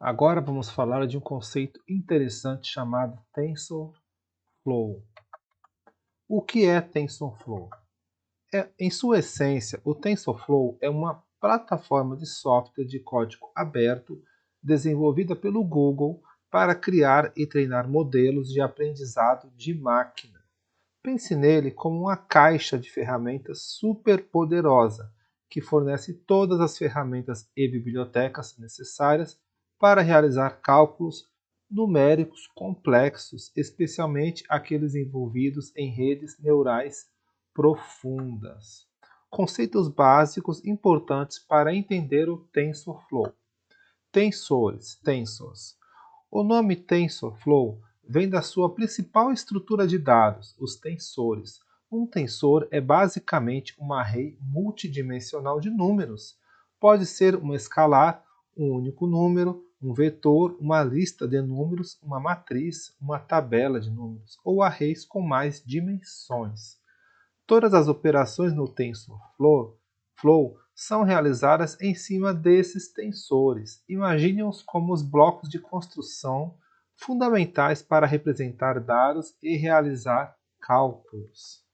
Agora vamos falar de um conceito interessante chamado TensorFlow. O que é TensorFlow? Em sua essência, o TensorFlow é uma plataforma de software de código aberto desenvolvida pelo Google para criar e treinar modelos de aprendizado de máquina. Pense nele como uma caixa de ferramentas superpoderosa que fornece todas as ferramentas e bibliotecas necessárias para realizar cálculos numéricos complexos, especialmente aqueles envolvidos em redes neurais profundas. Conceitos básicos importantes para entender o TensorFlow. Tensors. O nome TensorFlow vem da sua principal estrutura de dados, os tensores. Um tensor é basicamente um array multidimensional de números. Pode ser uma escalar, um único número, um vetor, uma lista de números, uma matriz, uma tabela de números, ou arrays com mais dimensões. Todas as operações no TensorFlow são realizadas em cima desses tensores. Imagine-os como os blocos de construção fundamentais para representar dados e realizar cálculos.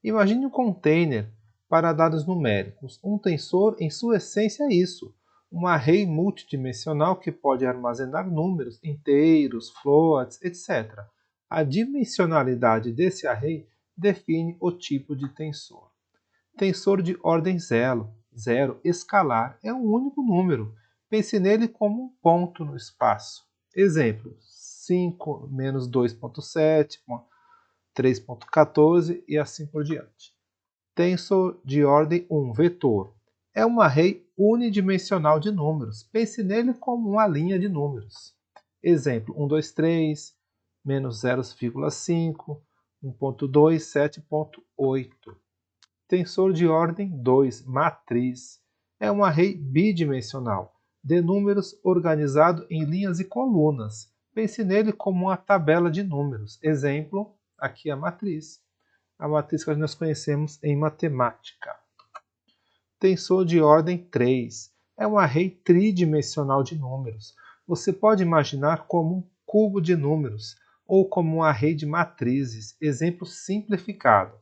Imagine um container para dados numéricos. Um tensor, em sua essência, é isso: um array multidimensional que pode armazenar números inteiros, floats, etc. A dimensionalidade desse array define o tipo de tensor. Tensor de ordem zero escalar, é um único número. Pense nele como um ponto no espaço. Exemplo: 5 menos 2,7, 3,14 e assim por diante. Tensor de ordem 1, vetor. É um array unidimensional de números. Pense nele como uma linha de números. Exemplo: 1, 2, 3, menos 0,5, 1,2, 7,8. Tensor de ordem 2, matriz. É um array bidimensional de números organizado em linhas e colunas. Pense nele como uma tabela de números. Exemplo: aqui a matriz que nós conhecemos em matemática. Tensor de ordem 3 é um array tridimensional de números. Você pode imaginar como um cubo de números ou como um array de matrizes. Exemplo simplificado.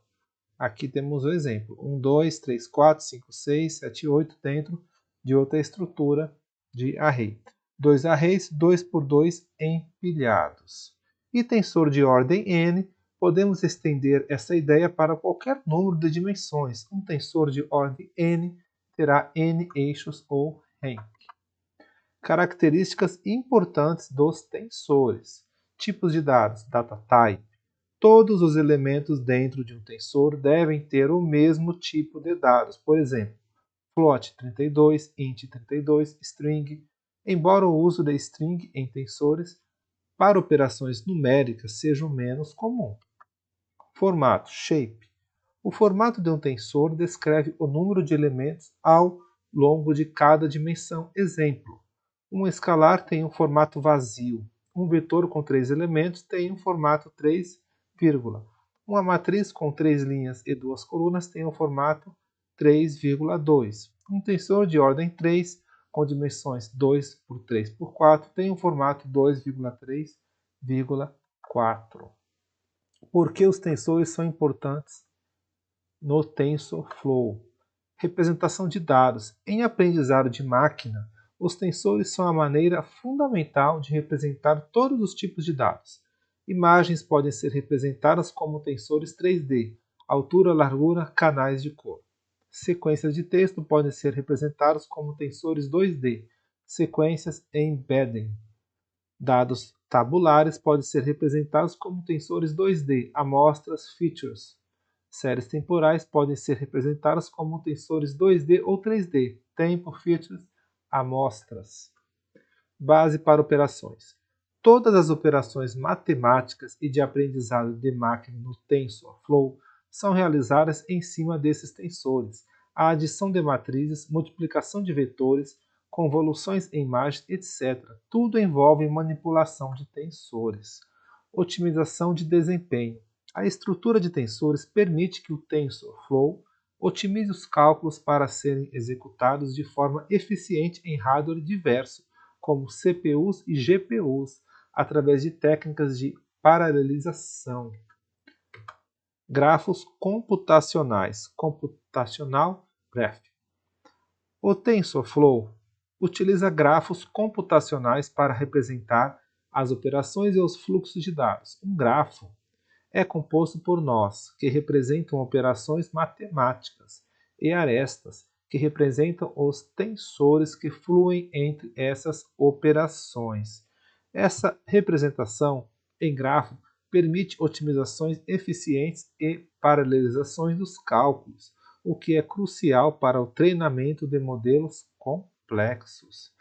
Aqui temos o exemplo: 1, 2, 3, 4, 5, 6, 7, 8 dentro de outra estrutura de array. Dois arrays 2 por 2 empilhados. E tensor de ordem n, podemos estender essa ideia para qualquer número de dimensões. Um tensor de ordem n terá n eixos ou rank. Características importantes dos tensores. Tipos de dados, data type. Todos os elementos dentro de um tensor devem ter o mesmo tipo de dados. Por exemplo, float 32, int 32, string. Embora o uso de string em tensores para operações numéricas seja o menos comum. Formato, shape. O formato de um tensor descreve o número de elementos ao longo de cada dimensão. Exemplo: um escalar tem um formato vazio. Um vetor com 3 elementos tem um formato 3, uma matriz com 3 linhas e 2 colunas tem um formato 3,2. Um tensor de ordem 3 com dimensões 2 por 3 por 4 tem um formato 2,3,4. Por que os tensores são importantes no TensorFlow? Representação de dados. Em aprendizado de máquina, os tensores são a maneira fundamental de representar todos os tipos de dados. Imagens podem ser representadas como tensores 3D, altura, largura, canais de cor. Sequências de texto podem ser representadas como tensores 2D, sequências embedding. Dados tabulares podem ser representados como tensores 2D, amostras, features. Séries temporais podem ser representadas como tensores 2D ou 3D, tempo, features, amostras. Base para operações. Todas as operações matemáticas e de aprendizado de máquina no TensorFlow são realizadas em cima desses tensores. A adição de matrizes, multiplicação de vetores, convoluções em imagens, etc. Tudo envolve manipulação de tensores. Otimização de desempenho. A estrutura de tensores permite que o TensorFlow otimize os cálculos para serem executados de forma eficiente em hardware diverso, como CPUs e GPUs, através de técnicas de paralelização. Grafos computacionais, Computational Graph. O TensorFlow utiliza grafos computacionais para representar as operações e os fluxos de dados. Um grafo é composto por nós, que representam operações matemáticas, e arestas, que representam os tensores que fluem entre essas operações. Essa representação em grafo permite otimizações eficientes e paralelizações dos cálculos, o que é crucial para o treinamento de modelos complexos.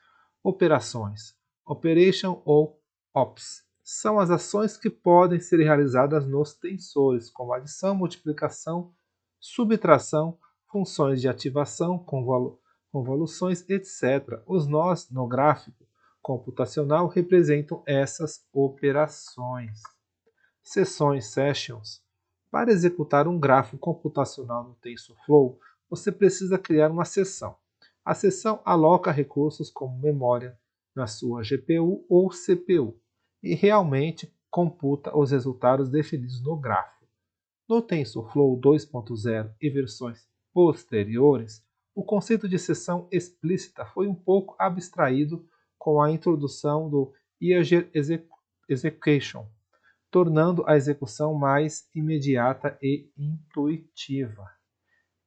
Operações, Operation ou Ops, são as ações que podem ser realizadas nos tensores, como adição, multiplicação, subtração, funções de ativação, convoluções, etc. Os nós no gráfico computacional representam essas operações. Seções, sessions. Para executar um grafo computacional no TensorFlow, você precisa criar uma seção. A seção aloca recursos como memória na sua GPU ou CPU e realmente computa os resultados definidos no grafo. No TensorFlow 2.0 e versões posteriores, o conceito de seção explícita foi um pouco abstraído com a introdução do Eager Execution, tornando a execução mais imediata e intuitiva.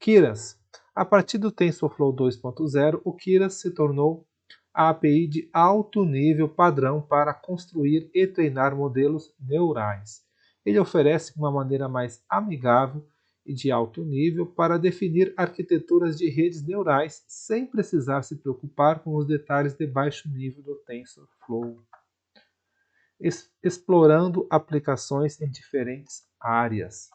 Keras. A partir do TensorFlow 2.0, o Keras se tornou a API de alto nível padrão para construir e treinar modelos neurais. Ele oferece uma maneira mais amigável e de alto nível para definir arquiteturas de redes neurais sem precisar se preocupar com os detalhes de baixo nível do TensorFlow. Explorando aplicações em diferentes áreas.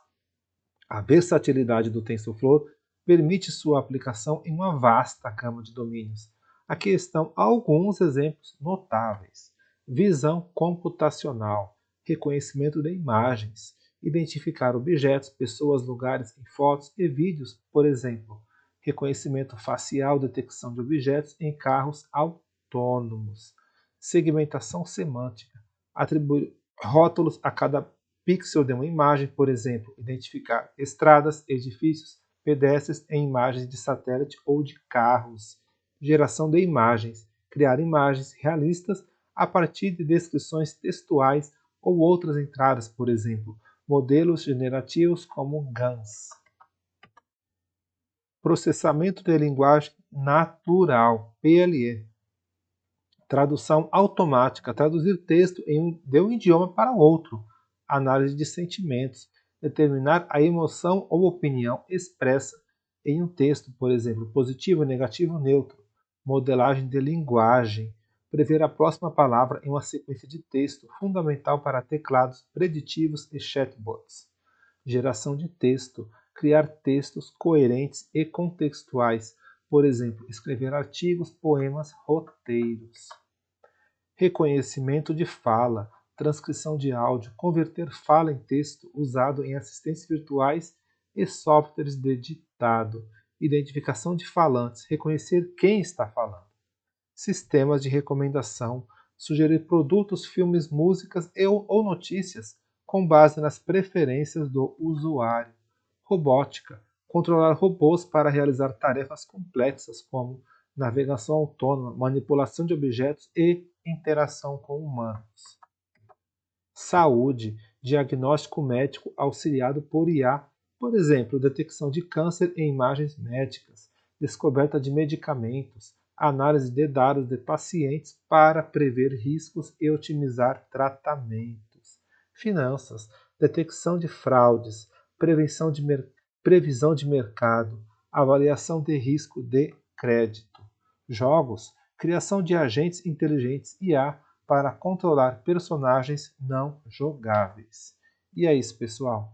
A versatilidade do TensorFlow permite sua aplicação em uma vasta gama de domínios. Aqui estão alguns exemplos notáveis: visão computacional, reconhecimento de imagens, identificar objetos, pessoas, lugares em fotos e vídeos, por exemplo, reconhecimento facial, detecção de objetos em carros autônomos, segmentação semântica, atribuir rótulos a cada pixel de uma imagem, por exemplo, identificar estradas, edifícios, pedestres em imagens de satélite ou de carros, geração de imagens, criar imagens realistas a partir de descrições textuais ou outras entradas, por exemplo, modelos generativos como GANs. Processamento de linguagem natural, PLE. Tradução automática, traduzir texto de um idioma para outro. Análise de sentimentos, determinar a emoção ou opinião expressa em um texto, por exemplo, positivo, negativo, neutro. Modelagem de linguagem, prever a próxima palavra em uma sequência de texto, fundamental para teclados preditivos e chatbots. Geração de texto, criar textos coerentes e contextuais, por exemplo, escrever artigos, poemas, roteiros. Reconhecimento de fala, transcrição de áudio, converter fala em texto usado em assistentes virtuais e softwares de ditado, identificação de falantes, reconhecer quem está falando. Sistemas de recomendação, sugerir produtos, filmes, músicas ou notícias com base nas preferências do usuário. Robótica, controlar robôs para realizar tarefas complexas como navegação autônoma, manipulação de objetos e interação com humanos. Saúde, diagnóstico médico auxiliado por IA, por exemplo, detecção de câncer em imagens médicas, descoberta de medicamentos, análise de dados de pacientes para prever riscos e otimizar tratamentos. Finanças, detecção de fraudes, previsão de mercado, avaliação de risco de crédito. Jogos, criação de agentes inteligentes IA para controlar personagens não jogáveis. E é isso, pessoal.